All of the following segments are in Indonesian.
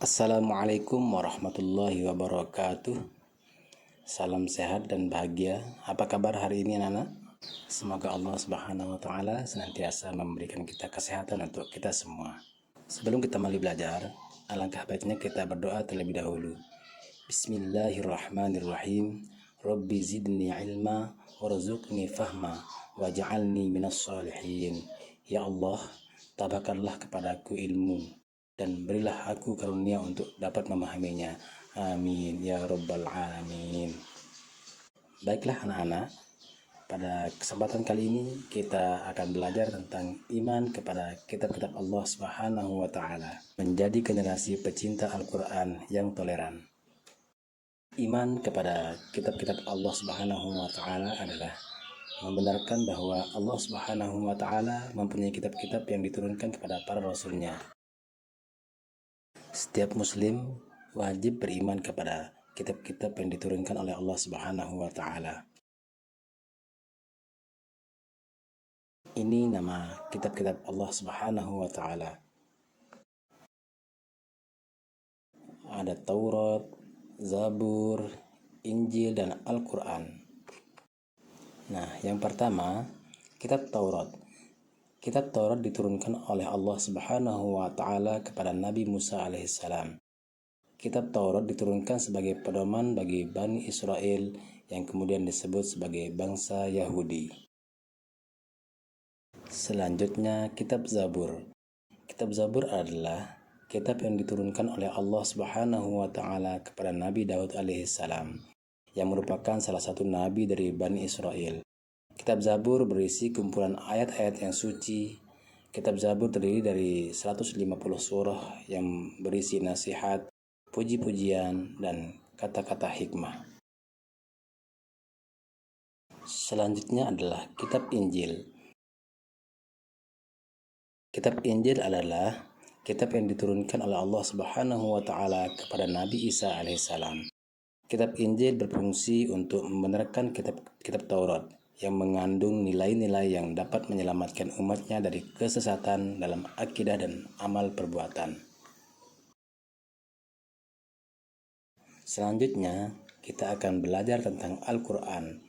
Assalamualaikum warahmatullahi wabarakatuh. Salam sehat dan bahagia. Apa kabar hari ini anak-anak? Semoga Allah Subhanahu wa taala senantiasa memberikan kita kesehatan untuk kita semua. Sebelum kita mulai belajar, alangkah baiknya kita berdoa terlebih dahulu. Bismillahirrahmanirrahim. Rabbi zidni ilma warzuqni fahma waj'alni minas shalihin. Ya Allah, tambahkanlah kepadaku ilmu dan berilah aku karunia untuk dapat memahaminya. Amin ya rabbal alamin. Baiklah anak-anak, pada kesempatan kali ini kita akan belajar tentang iman kepada kitab-kitab Allah Subhanahu wa taala, menjadi generasi pecinta Al-Qur'an yang toleran. Iman kepada kitab-kitab Allah Subhanahu wa taala adalah membenarkan bahwa Allah Subhanahu wa taala mempunyai kitab-kitab yang diturunkan kepada para rasulnya. Setiap muslim wajib beriman kepada kitab-kitab yang diturunkan oleh Allah Subhanahu wa taala. Ini nama kitab-kitab Allah Subhanahu wa taala. Ada Taurat, Zabur, Injil, dan Al-Qur'an. Nah, yang pertama, kitab Taurat. Kitab Taurat diturunkan oleh Allah Subhanahu wa taala kepada Nabi Musa alaihissalam. Kitab Taurat diturunkan sebagai pedoman bagi Bani Israel yang kemudian disebut sebagai bangsa Yahudi. Selanjutnya, kitab Zabur. Kitab Zabur adalah kitab yang diturunkan oleh Allah Subhanahu wa taala kepada Nabi Daud alaihissalam, yang merupakan salah satu nabi dari Bani Israel. Kitab Zabur berisi kumpulan ayat-ayat yang suci. Kitab Zabur terdiri dari 150 surah yang berisi nasihat, puji-pujian, dan kata-kata hikmah. Selanjutnya adalah kitab Injil. Kitab Injil adalah kitab yang diturunkan oleh Allah Subhanahu wa taala kepada Nabi Isa alaihissalam. Kitab Injil berfungsi untuk membenarkan kitab Taurat yang mengandung nilai-nilai yang dapat menyelamatkan umatnya dari kesesatan dalam akidah dan amal perbuatan. Selanjutnya, kita akan belajar tentang Al-Qur'an.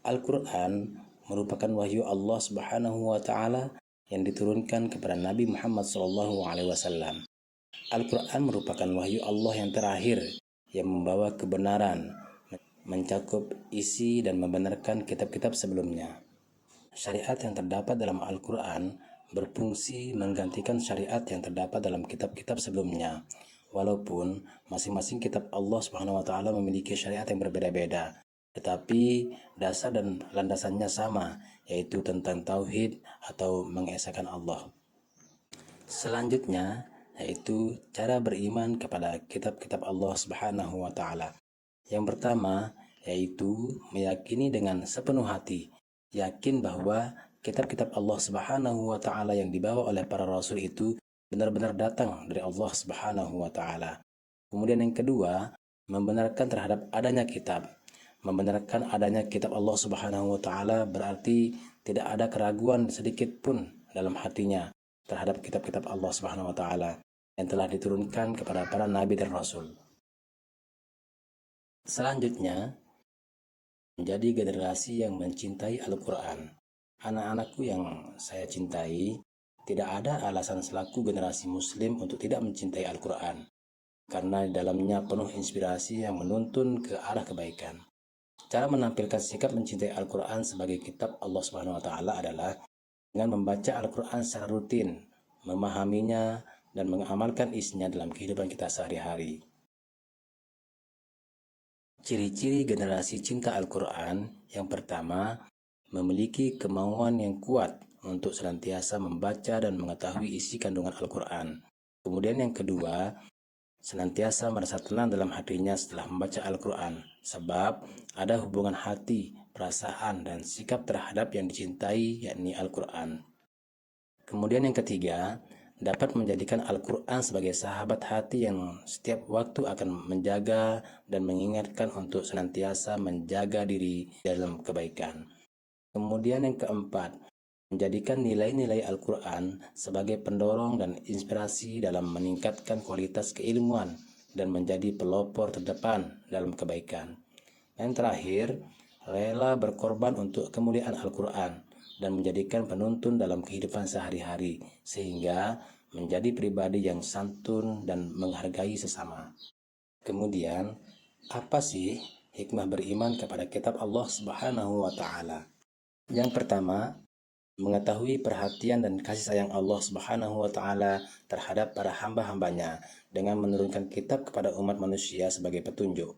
Al-Qur'an merupakan wahyu Allah Subhanahu wa taala yang diturunkan kepada Nabi Muhammad SAW. Al-Qur'an merupakan wahyu Allah yang terakhir yang membawa kebenaran, mencakup isi dan membenarkan kitab-kitab sebelumnya. Syariat yang terdapat dalam Al-Qur'an berfungsi menggantikan syariat yang terdapat dalam kitab-kitab sebelumnya. Walaupun masing-masing kitab Allah Subhanahu wa taala memiliki syariat yang berbeda-beda, tetapi dasar dan landasannya sama, yaitu tentang tauhid atau mengesahkan Allah. Selanjutnya yaitu cara beriman kepada kitab-kitab Allah Subhanahu wa taala. Yang pertama yaitu meyakini dengan sepenuh hati, yakin bahwa kitab-kitab Allah Subhanahu wa taala yang dibawa oleh para rasul itu benar-benar datang dari Allah Subhanahu wa taala. Kemudian yang kedua, membenarkan terhadap adanya kitab. Membenarkan adanya kitab Allah Subhanahu wa taala berarti tidak ada keraguan sedikit pun dalam hatinya terhadap kitab-kitab Allah Subhanahu wa taala yang telah diturunkan kepada para nabi dan rasul. Selanjutnya, menjadi generasi yang mencintai Al-Qur'an. Anak-anakku yang saya cintai, tidak ada alasan selaku generasi muslim untuk tidak mencintai Al-Qur'an, karena di dalamnya penuh inspirasi yang menuntun ke arah kebaikan. Cara menampilkan sikap mencintai Al-Qur'an sebagai kitab Allah Subhanahu wa taala adalah dengan membaca Al-Qur'an secara rutin, memahaminya, dan mengamalkan isinya dalam kehidupan kita sehari-hari. Ciri-ciri generasi cinta Al-Qur'an yang pertama, memiliki kemauan yang kuat untuk senantiasa membaca dan mengetahui isi kandungan Al-Qur'an. Kemudian yang kedua, senantiasa merasa tenang dalam hatinya setelah membaca Al-Qur'an, sebab ada hubungan hati, perasaan, dan sikap terhadap yang dicintai, yakni Al-Qur'an. Kemudian yang ketiga, dapat menjadikan Al-Qur'an sebagai sahabat hati yang setiap waktu akan menjaga dan mengingatkan untuk senantiasa menjaga diri dalam kebaikan. Kemudian yang keempat, menjadikan nilai-nilai Al-Quran sebagai pendorong dan inspirasi dalam meningkatkan kualitas keilmuan dan menjadi pelopor terdepan dalam kebaikan. Yang terakhir, rela berkorban untuk kemuliaan Al-Quran dan menjadikan penuntun dalam kehidupan sehari-hari, sehingga menjadi pribadi yang santun dan menghargai sesama. Kemudian, apa sih hikmah beriman kepada kitab Allah Subhanahu wa Ta'ala? Yang pertama, mengetahui perhatian dan kasih sayang Allah Subhanahu wa Ta'ala terhadap para hamba-hambanya dengan menurunkan kitab kepada umat manusia sebagai petunjuk.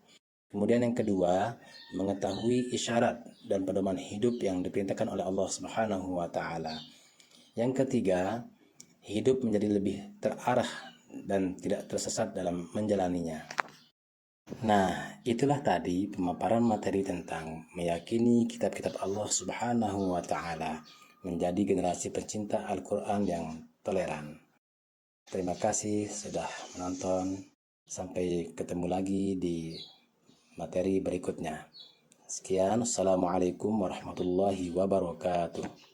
Kemudian yang kedua, mengetahui isyarat dan pedoman hidup yang diperintahkan oleh Allah Subhanahu wa Ta'ala. Yang ketiga, hidup menjadi lebih terarah dan tidak tersesat dalam menjalaninya. Nah, itulah tadi pemaparan materi tentang meyakini kitab-kitab Allah Subhanahu wa Ta'ala, menjadi generasi pencinta Al-Quran yang toleran. Terima kasih sudah menonton. Sampai ketemu lagi di materi berikutnya. Sekian, Assalamualaikum warahmatullahi wabarakatuh.